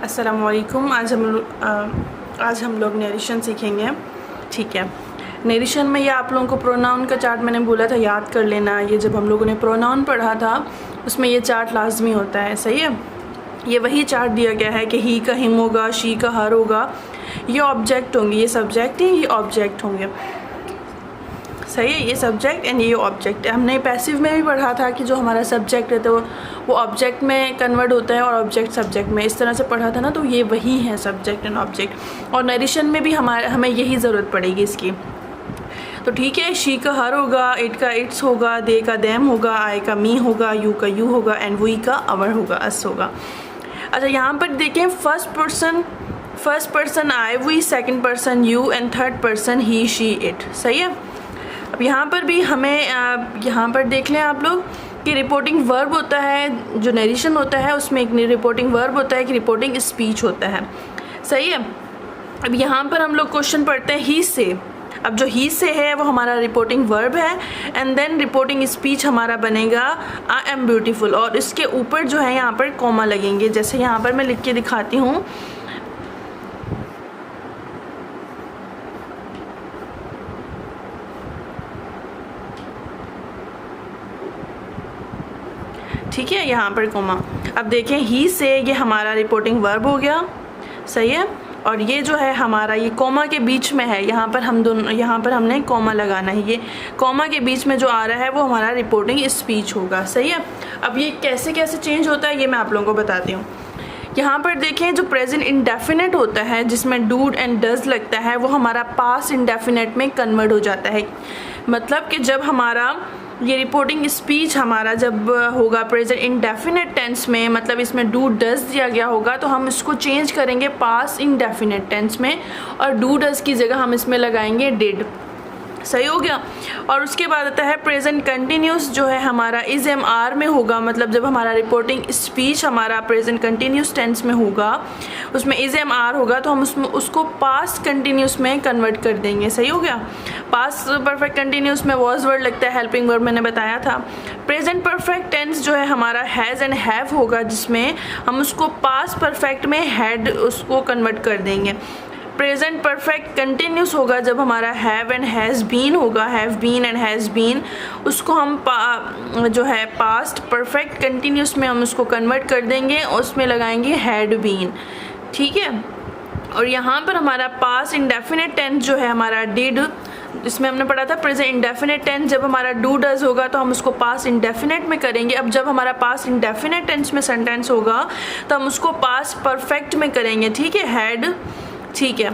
अस्सलामुअलैकुम। आज हम लोग नरेशन सीखेंगे। ठीक है, नरेशन में ये आप लोगों को प्रोनाउन का चार्ट मैंने बोला था याद कर लेना। ये जब हम लोगों ने प्रोनाउन पढ़ा था उसमें ये चार्ट लाजमी होता है। सही है, ये वही चार्ट दिया गया है कि ही का हिम होगा, शी का हर होगा, ये ऑब्जेक्ट होंगे, ये सब्जेक्ट हैं, ये ऑब्जेक्ट होंगे। सही है, ये सब्जेक्ट एंड ये ऑब्जेक्ट है। हमने पैसिव में भी पढ़ा था कि जो हमारा सब्जेक्ट रहता है वो ऑब्जेक्ट में कन्वर्ट होता है और ऑब्जेक्ट सब्जेक्ट में, इस तरह से पढ़ा था ना। तो ये वही है सब्जेक्ट एंड ऑब्जेक्ट, और नरेशन में भी हमें यही ज़रूरत पड़ेगी इसकी। तो ठीक है, शी का हर होगा, इट का इट्स होगा, दे का देम होगा, आई का मी होगा, यू का यू होगा एंड वी का अवर होगा, अस होगा। अच्छा, यहाँ पर देखें, first person I we, second person you and third person he she it. सही है। अब यहाँ पर भी हमें यहाँ पर देख लें आप लोग कि रिपोर्टिंग वर्ब होता है, जो नरेशन होता है उसमें एक रिपोर्टिंग वर्ब होता है, कि रिपोर्टिंग स्पीच होता है। सही है। अब यहाँ पर हम लोग क्वेश्चन पढ़ते हैं ही से। अब जो ही से है वो हमारा रिपोर्टिंग वर्ब है एंड देन रिपोर्टिंग स्पीच हमारा बनेगा आई एम ब्यूटीफुल, और इसके ऊपर जो है यहाँ पर कॉमा लगेंगे। जैसे यहाँ पर मैं लिख के दिखाती हूँ। ठीक है, यहाँ पर कोमा। अब देखें, ही से ये हमारा रिपोर्टिंग वर्ब हो गया। सही है, और ये जो है हमारा ये कोमा के बीच में है, यहाँ पर हमने कोमा लगाना है। ये कोमा के बीच में जो आ रहा है वो हमारा रिपोर्टिंग स्पीच होगा। सही है। अब ये कैसे कैसे चेंज होता है ये मैं आप लोगों को बताती हूँ। यहाँ पर देखें, जो प्रेजेंट इंडेफिनेट होता है जिसमें डूड एंड डज लगता है वो हमारा पास्ट इंडेफिनेट में कन्वर्ट हो जाता है। मतलब कि जब हमारा ये रिपोर्टिंग स्पीच हमारा जब होगा प्रेजेंट इंडेफिनेट टेंस में, मतलब इसमें डू डज दिया गया होगा, तो हम इसको चेंज करेंगे पास्ट इंडेफिनेट टेंस में और डू डज की जगह हम इसमें लगाएंगे डिड। सही हो गया। और उसके बाद आता है प्रेजेंट कंटिन्यूस, जो है हमारा इज एम आर में होगा। मतलब जब हमारा रिपोर्टिंग स्पीच हमारा प्रेजेंट कंटिन्यूस टेंस में होगा, उसमें इज एम आर होगा, तो हम उसको पास्ट कंटिन्यूस में कन्वर्ट कर देंगे। सही हो गया। पास्ट परफेक्ट कंटिन्यूस में वॉज वर्ड लगता है, हेल्पिंग वर्ब मैंने बताया था। प्रेजेंट परफेक्ट टेंस जो है हमारा हैज़ एंड हैव होगा, जिसमें हम उसको पास्ट परफेक्ट में हैड उसको कन्वर्ट कर देंगे। प्रेजेंट परफेक्ट कंटिन्यूस होगा जब हमारा हैव एंड हैज़ बीन होगा, have been and has been, उसको हम जो है पास्ट परफेक्ट कंटिन्यूस में हम उसको कन्वर्ट कर देंगे और उसमें लगाएंगे हैड बीन। ठीक है। और यहाँ पर हमारा पास्ट इंडेफिनेट टेंस जो है हमारा डिड, इसमें हमने पढ़ा था प्रेजेंट इंडेफिनेट टेंस जब हमारा डू डज होगा तो हम उसको पास्ट इंडेफिनेट में करेंगे। अब जब हमारा पास्ट इंडेफिनेट टेंस में सेंटेंस होगा तो हम उसको पास्ट परफेक्ट में करेंगे। ठीक है, हैड। ठीक है।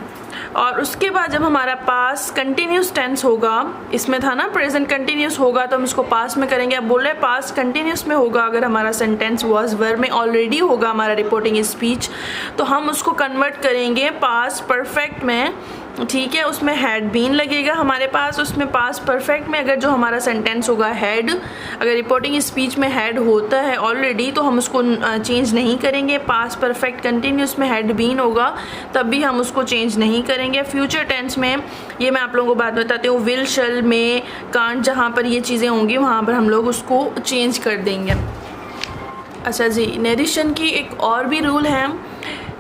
और उसके बाद जब हमारा पास्ट कंटिन्यूस टेंस होगा, इसमें था ना प्रेजेंट कंटिन्यूस होगा, तो हम इसको पास्ट में करेंगे। अब बोल रहे पास्ट कंटिन्यूस में होगा अगर हमारा सेंटेंस वाज वर्ब में ऑलरेडी होगा हमारा रिपोर्टिंग स्पीच, तो हम उसको कन्वर्ट करेंगे पास्ट परफेक्ट में। ठीक है, उसमें हैड बीन लगेगा हमारे पास। उसमें पास्ट परफेक्ट में अगर जो हमारा सेंटेंस होगा हैड, अगर रिपोर्टिंग स्पीच में हैड होता है ऑलरेडी तो हम उसको चेंज नहीं करेंगे। पास्ट परफेक्ट कंटिन्यूस में हैड बीन होगा तब भी हम उसको चेंज नहीं करेंगे। फ्यूचर टेंस में ये मैं आप लोगों को बात बताती हूँ, विल, शल, मे, कांट, जहाँ पर ये चीज़ें होंगी वहाँ पर हम लोग उसको चेंज कर देंगे। अच्छा जी, नरेशन की एक और भी रूल है,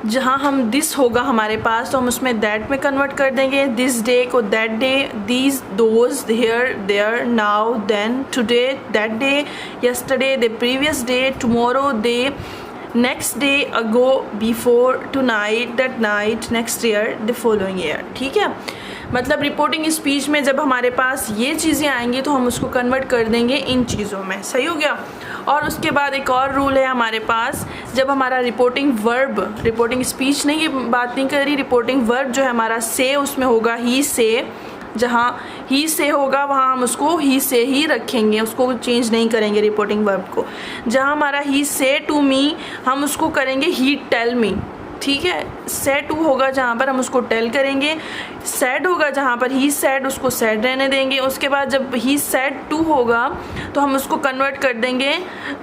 जहाँ हम दिस होगा हमारे पास तो हम उसमें दैट में कन्वर्ट कर देंगे। दिस डे को that day, these, those, here, there, now, then, today, that day, yesterday, the previous day, tomorrow, day, next day, ago, before, tonight, that night, next year, the following year. ठीक है। मतलब reporting speech में जब हमारे पास ये चीज़ें आएंगी तो हम उसको कन्वर्ट कर देंगे इन चीज़ों में। सही हो गया। और उसके बाद एक और रूल है हमारे पास, जब हमारा रिपोर्टिंग वर्ब, रिपोर्टिंग स्पीच नहीं, ये बात नहीं कर रही, रिपोर्टिंग वर्ब जो है हमारा से, उसमें होगा ही से। जहाँ ही से होगा वहाँ हम उसको ही से ही रखेंगे, उसको चेंज नहीं करेंगे रिपोर्टिंग वर्ब को। जहाँ हमारा ही से टू मी, हम उसको करेंगे ही टेल मी। ठीक है। सेड टू होगा जहाँ पर हम उसको टेल करेंगे। सैड होगा जहाँ पर ही सैड, उसको सैड रहने देंगे। उसके बाद जब ही सैड टू होगा तो हम उसको कन्वर्ट कर देंगे,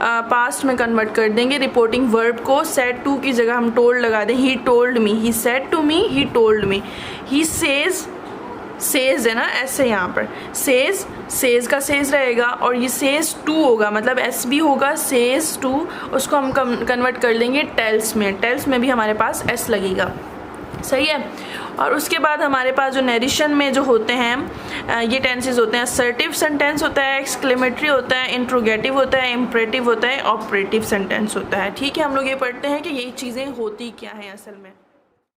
पास्ट में कन्वर्ट कर देंगे रिपोर्टिंग वर्ब को। सैड टू की जगह हम टोल्ड लगा दें, he told me, he said to me, he told me. He says है ना, ऐसे यहाँ पर सेज सेज का सेज रहेगा और ये सेज टू होगा, मतलब एस बी होगा सेज टू, उसको हम कन्वर्ट कर लेंगे टेल्स में, टेल्स में भी हमारे पास एस लगेगा। सही है। और उसके बाद हमारे पास जो नरेशन में जो होते हैं ये टेंसेस होते हैं, असर्टिव सेंटेंस होता है, एक्सक्लेमेटरी होता है, इंट्रोगेटिव होता है, इम्परेटिव होता है, ऑपरेटिव सेंटेंस होता है। ठीक है, हम लोग ये पढ़ते हैं कि ये चीज़ें होती क्या हैं असल में।